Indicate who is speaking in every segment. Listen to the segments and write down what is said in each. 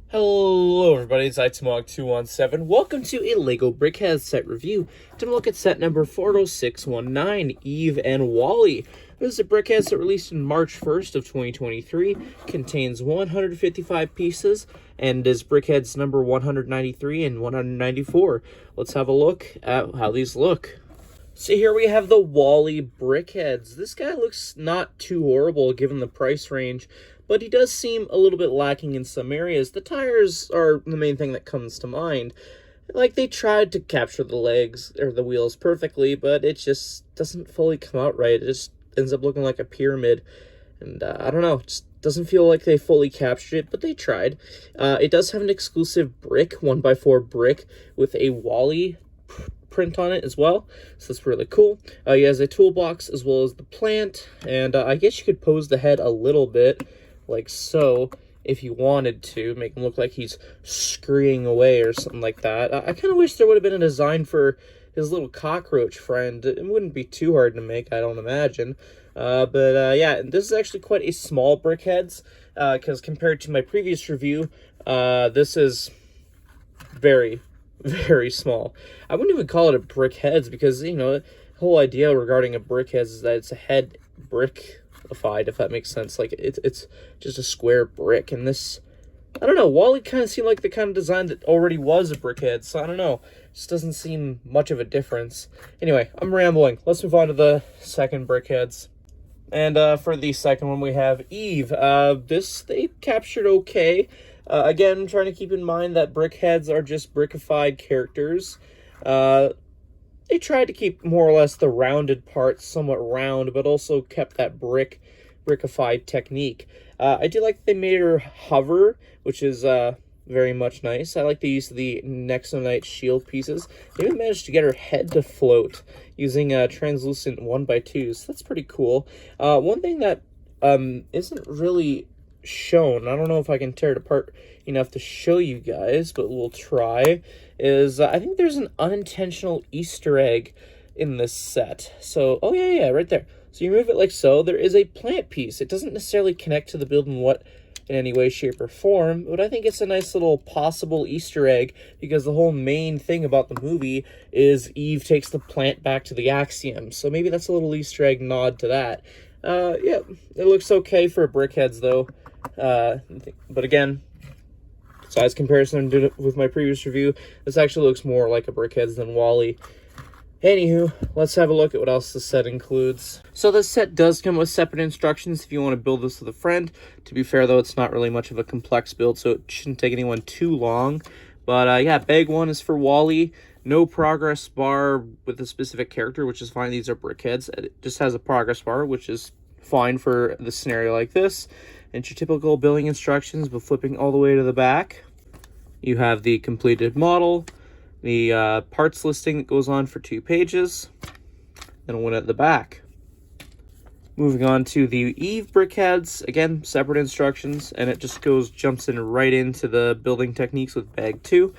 Speaker 1: Hello everybody, it's TMOG217. Welcome to a LEGO brickheadz set review. Taking a look at set number 40619, Eve and Wally. This is a brickheadz that released in March 1st of 2023, contains 155 pieces, and is brickheadz number 193 and 194. Let's have a look at how these look. So here we have the Wally brickheadz. This guy looks not too horrible given the price range, but he does seem a little bit lacking in some areas. The tires are the main thing that comes to mind. Like, they tried to capture the legs or the wheels perfectly, but it just doesn't fully come out right. It just ends up looking like a pyramid. And I don't know, it just doesn't feel like they fully captured it, but they tried. It does have an exclusive brick, 1x4 brick, with a Wally print on it as well, so that's really cool. He has a toolbox as well as the plant, and I guess you could pose the head a little bit like so if you wanted to make him look like he's scurrying away or something like that. I kind of wish there would have been a design for his little cockroach friend. It wouldn't be too hard to make, I don't imagine. Yeah, this is actually quite a small brickheadz, because compared to my previous review, this is very small. I wouldn't even call it a brickheadz because, you know, the whole idea regarding a brickheadz is that it's a head brickified, if that makes sense. Like, it's just a square brick, and this, I don't know, Wally kind of seemed like the kind of design that already was a brickhead, so I don't know, just doesn't seem much of a difference. Anyway, I'm rambling. Let's move on to the second brickheadz. And for the second one, we have Eve. This they captured okay. Again, trying to keep in mind that brickheadz are just brickified characters. They tried to keep more or less the rounded parts somewhat round, but also kept that brickified technique. I do like they made her hover, which is very much nice. I like the use of the Nexonite shield pieces. They even managed to get her head to float using translucent 1x2s. That's pretty cool. One thing that isn't really shown, I don't know if I can tear it apart enough to show you guys, but we'll try, is I think there's an unintentional Easter egg in this set. So, oh yeah, right there. So you move it like so, there is a plant piece. It doesn't necessarily connect to the build in any way, shape, or form, but I think it's a nice little possible Easter egg, because the whole main thing about the movie is Eve takes the plant back to the Axiom. So maybe that's a little Easter egg nod to that. Yeah, it looks okay for brickheadz though. But again, size comparison with my previous review, this actually looks more like a brickheadz than Wally. Anywho, let's have a look at what else this set includes. So this set does come with separate instructions if you want to build this with a friend. To be fair though, it's not really much of a complex build, so it shouldn't take anyone too long. But yeah, bag one is for Wally. No progress bar with a specific character, which is fine. These are brickheadz. It just has a progress bar, which is fine for the scenario like this. And your typical building instructions, but flipping all the way to the back, you have the completed model, the parts listing that goes on for 2 pages, and one at the back. Moving on to the Eve brickheadz, again, separate instructions, and it just jumps in right into the building techniques with bag 2.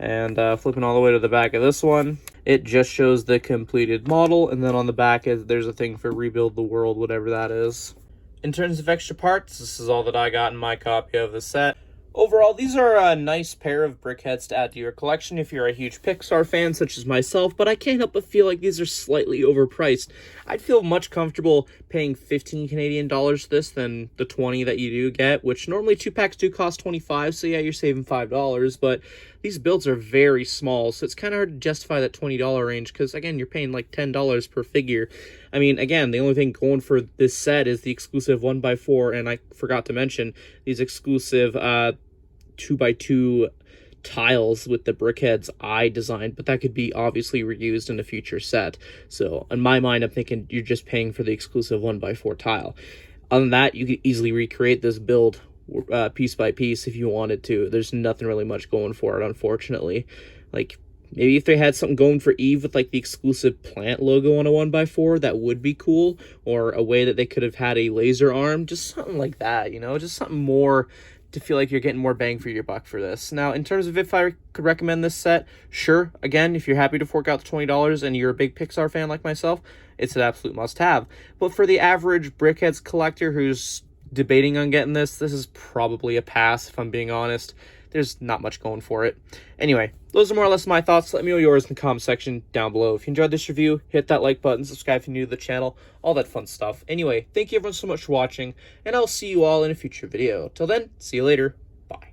Speaker 1: And flipping all the way to the back of this one, it just shows the completed model, and then on the back there's a thing for rebuild the world, whatever that is. In terms of extra parts, this is all that I got in my copy of the set. Overall, these are a nice pair of brickheadz to add to your collection if you're a huge Pixar fan such as myself, but I can't help but feel like these are slightly overpriced. I'd feel much comfortable paying 15 Canadian dollars for this than the 20 that you do get, which normally 2 packs do cost 25, so yeah, you're saving $5, but these builds are very small, so it's kind of hard to justify that $20 range, because again, you're paying like $10 per figure. I mean, again, the only thing going for this set is the exclusive 1x4, and I forgot to mention these exclusive 2x2 tiles with the brickheadz I designed, but that could be obviously reused in a future set. So in my mind, I'm thinking you're just paying for the exclusive 1x4 tile. Other than that, you could easily recreate this build piece by piece if you wanted to. There's nothing really much going for it, unfortunately. Like, maybe if they had something going for Eve with like the exclusive plant logo on a 1x4, that would be cool. Or a way that they could have had a laser arm, just something like that, you know, just something more to feel like you're getting more bang for your buck for this. Now, in terms of if I could recommend this set, sure, again, if you're happy to fork out the $20 and you're a big Pixar fan like myself, it's an absolute must-have. But for the average brickheadz collector who's debating on getting this is probably a pass, if I'm being honest. there's not much going for it. Anyway, those are more or less my thoughts. Let me know yours in the comment section down below. If you enjoyed this review, hit that like button, subscribe if you're new to the channel, all that fun stuff. Anyway, thank you everyone so much for watching, and I'll see you all in a future video. Till then, see you later. Bye.